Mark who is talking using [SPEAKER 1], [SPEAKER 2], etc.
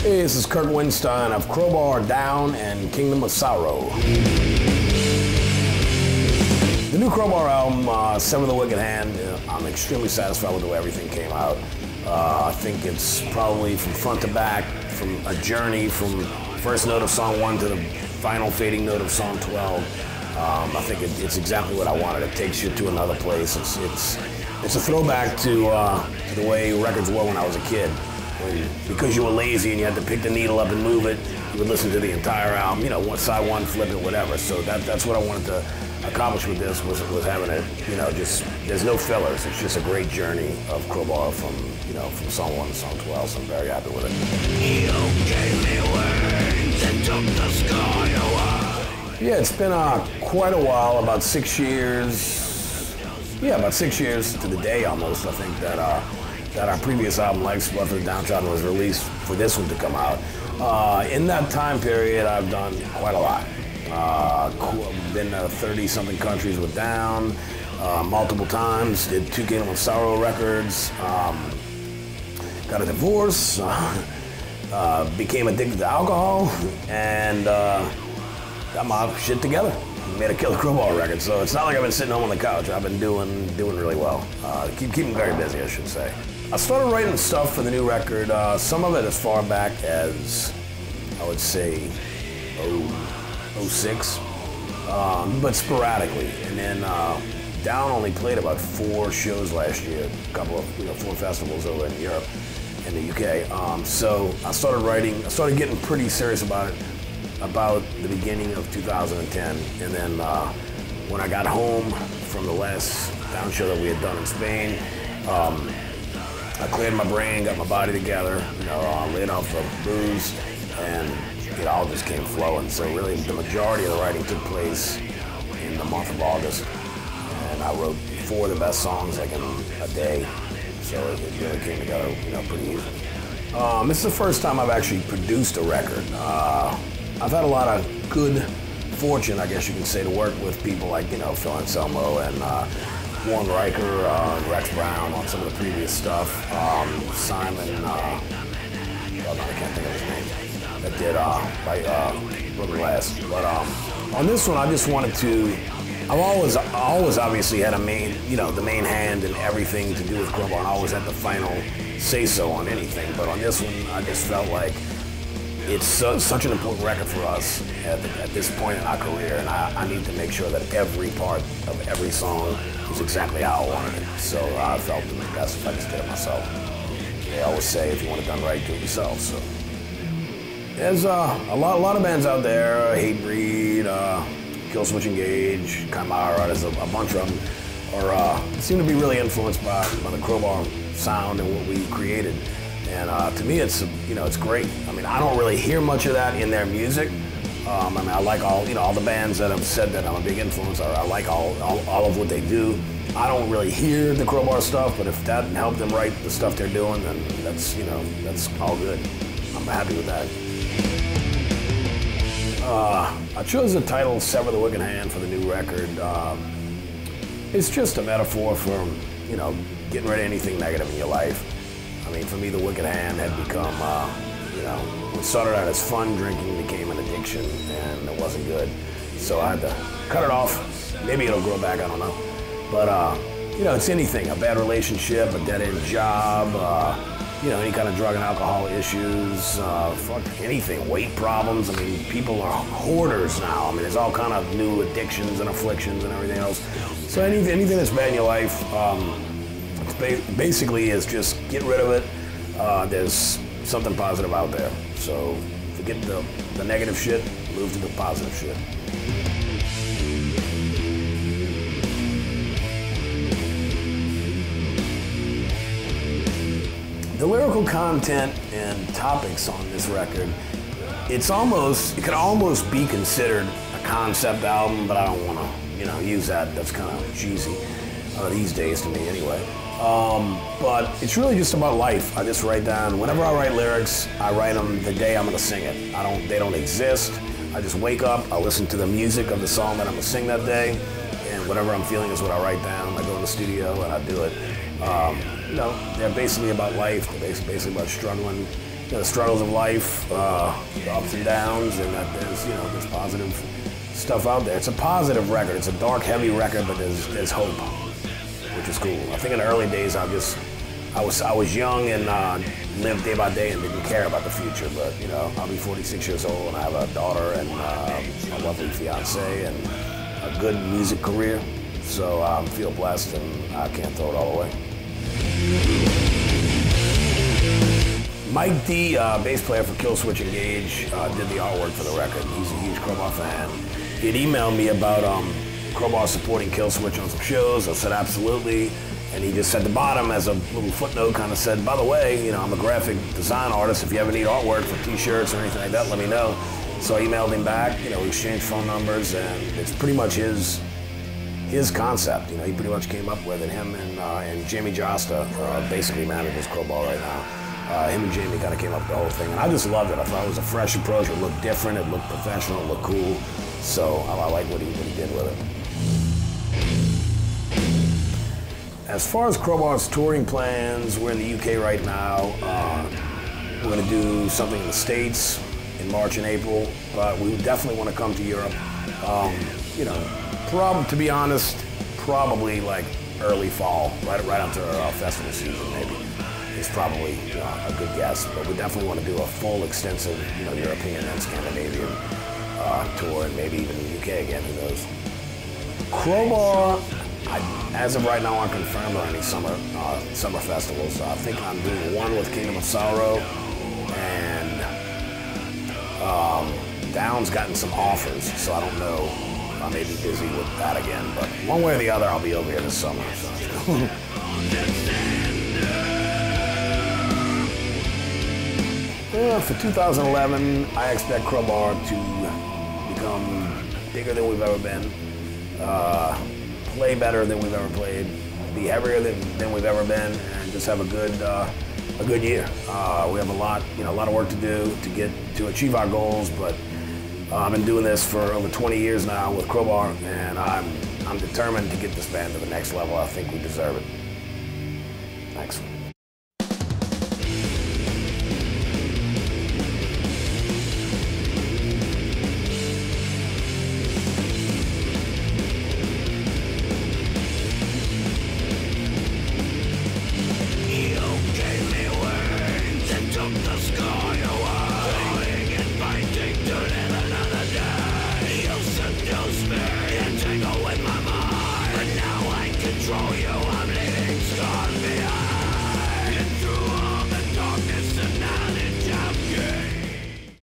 [SPEAKER 1] Hey, this is Kirk Winstein of Crowbar Down and Kingdom of Sorrow. The new Crowbar album, Sever the Wicked Hand, I'm extremely satisfied with the way everything came out. I think it's probably from front to back, from a journey from first note of song 1 to the final fading note of song 12. I think it's exactly what I wanted. It takes you to another place. It's a throwback to the way records were when I was a kid. Because you were lazy and you had to pick the needle up and move it, you would listen to the entire album, side one, flip it, whatever. So that's what I wanted to accomplish with this, was having it, just, there's no fillers. It's just a great journey of Crowbar from song 1 to song 12, so I'm very happy with it.
[SPEAKER 2] You gave me wings and took the sky away.
[SPEAKER 1] Yeah, it's been quite a while, about 6 years. Yeah, about 6 years to the day almost, I think, that our previous album, Life's Blood for the Downtrodden, was released for this one to come out. In that time period, I've done quite a lot. Been to 30-something countries with Down, multiple times, did 2 Kingdom of Sorrow records, got a divorce, became addicted to alcohol, and got my shit together. Made a killer Crowbar record, so it's not like I've been sitting home on the couch. I've been doing really well. Keeping very busy, I should say. I started writing stuff for the new record, some of it as far back as, I would say, 06, but sporadically. And then Down only played about 4 shows last year, a couple of 4 festivals over in Europe and the UK. So I started getting pretty serious about it about the beginning of 2010, and then when I got home from the last Down show that we had done in Spain, I cleared my brain, got my body together, laid off the booze, and it all just came flowing. So really, the majority of the writing took place in the month of August, and I wrote 4 of the best songs like in a day. So it really came together, pretty easy. This is the first time I've actually produced a record. I've had a lot of good fortune, I guess you can say, to work with people like, Phil Anselmo and Warren Riker, Rex Brown on some of the previous stuff. Simon, I can't think of his name, that did Rubber Glass. But on this one, I just wanted to, I've always obviously had the main hand in everything to do with Crowbar, and I always had the final say-so on anything. But on this one, I just felt like it's such an important record for us at this point in our career, and I need to make sure that every part of every song is exactly how I wanted it. So I felt it was best if I just did it myself. They always say, if you want it done right, do it yourself. So there's a lot of bands out there, Hatebreed, Killswitch Engage, Chimera, there's a bunch of them, seem to be really influenced by the Crowbar sound and what we created. And to me, it's great. I mean, I don't really hear much of that in their music. I like all the bands that have said that I'm a big influence. I like all of what they do. I don't really hear the Crowbar stuff, but if that helped them write the stuff they're doing, then that's all good. I'm happy with that. I chose the title "Sever the Wicked Hand" for the new record. It's just a metaphor for getting rid of anything negative in your life. I mean, for me, the Wicked Hand had become, it started out as fun, drinking became an addiction, and it wasn't good. So I had to cut it off. Maybe it'll grow back, I don't know. But, it's anything, a bad relationship, a dead-end job, any kind of drug and alcohol issues, anything, weight problems. I mean, people are hoarders now. I mean, there's all kind of new addictions and afflictions and everything else. So anything that's bad in your life, basically is just get rid of it. There's something positive out there. So forget the negative shit, move to the positive shit. The lyrical content and topics on this record, it could almost be considered a concept album, but I don't want to, use that. That's kind of cheesy these days to me anyway. But it's really just about life. I just write down, whenever I write lyrics, I write them the day I'm gonna sing it. They don't exist. I just wake up, I listen to the music of the song that I'm gonna sing that day, and whatever I'm feeling is what I write down. I go in the studio and I do it. They're basically about life. They're basically about struggling the struggles of life, the ups and downs, and that there's positive stuff out there. It's a positive record. It's a dark, heavy record, but there's hope, which is cool. I think in the early days, I was young and lived day by day and didn't care about the future. But I'll be 46 years old and I have a daughter and a lovely fiance and a good music career. So I feel blessed and I can't throw it all away. Mike D, bass player for Killswitch Engage, did the artwork for the record. He's a huge Crowbar fan. He had emailed me about Crowbar supporting Killswitch on some shows. I said absolutely. And he just at the bottom, as a little footnote, kind of said, by the way, I'm a graphic design artist. If you ever need artwork for t-shirts or anything like that, let me know. So I emailed him back. We exchanged phone numbers, and it's pretty much his concept. He pretty much came up with it. Him and Jamie Josta basically manages Crowbar right now. Him and Jamie kind of came up with the whole thing, and I just loved it. I thought it was a fresh approach. It looked different. It looked professional. It looked cool. So I like what he did with it. As far as Crowbar's touring plans, we're in the UK right now. We're going to do something in the States in March and April, but we definitely want to come to Europe. To be honest, probably like early fall, right after our festival season, maybe. It's probably a good guess, but we definitely want to do a full, extensive, European and Scandinavian tour, and maybe even the UK again. Who knows? Crowbar. As of right now, aren't confirmed on any summer festivals. I think I'm doing one with Kingdom of Sorrow, and Down's gotten some offers, so I don't know. I may be busy with that again, but one way or the other, I'll be over here this summer. So. For 2011, I expect Crowbar to become bigger than we've ever been. Play better than we've ever played, be heavier than we've ever been, and just have a good year. We have a lot of work to do to achieve our goals, but I've been doing this for over 20 years now with Crowbar, and I'm determined to get this band to the next level. I think we deserve it. Thanks.